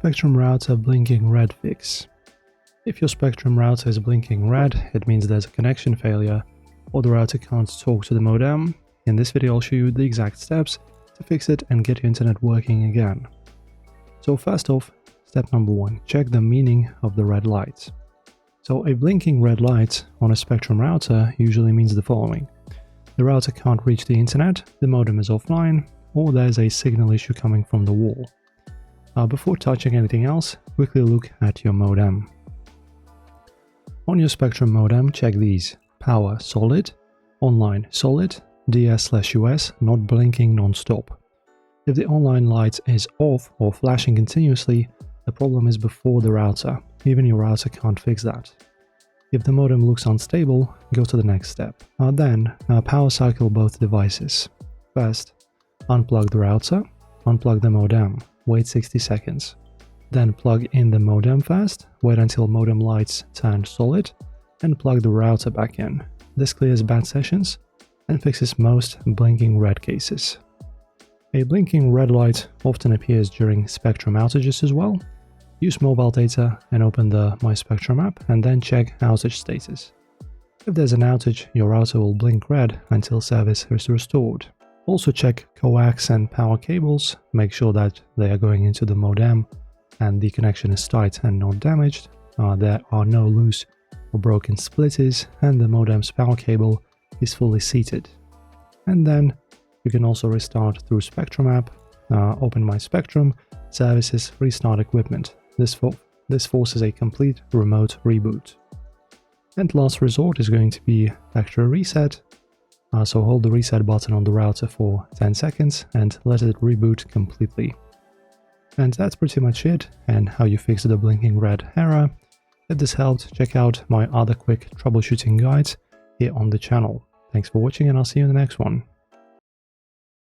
Spectrum router blinking red fix. If your Spectrum router is blinking red, it means there's a connection failure or the router can't talk to the modem. In this video I'll show you the exact steps to fix it and get your internet working again. So first off, step number 1, check the meaning of the red light. So a blinking red light on a Spectrum router usually means the following. The router can't reach the internet, the modem is offline, or there's a signal issue coming from the wall. Before touching anything else, quickly look at your modem. On your Spectrum modem, check these: power solid, online solid, DS/US not blinking non-stop. If the online light is off or flashing continuously, the problem is before the router. Even your router can't fix that. If the modem looks unstable, go to the next step. Then power cycle both devices. First, unplug the router, unplug the modem, wait 60 seconds. Then plug in the modem first, wait until modem lights turn solid, and plug the router back in. This clears bad sessions and fixes most blinking red cases. A blinking red light often appears during Spectrum outages as well. Use mobile data and open the My Spectrum app and then check outage status. If there's an outage, your router will blink red until service is restored. Also check coax and power cables, make sure that they are going into the modem and the connection is tight and not damaged, there are no loose or broken splitters, and the modem's power cable is fully seated. And then you can also restart through Spectrum app, open My Spectrum, services, restart equipment. This forces a complete remote reboot. And last resort is going to be factory reset. So hold the reset button on the router for 10 seconds and let it reboot completely. And that's pretty much it, and how you fix the blinking red error. If this helped, check out my other quick troubleshooting guides here on the channel. Thanks for watching, and I'll see you in the next one.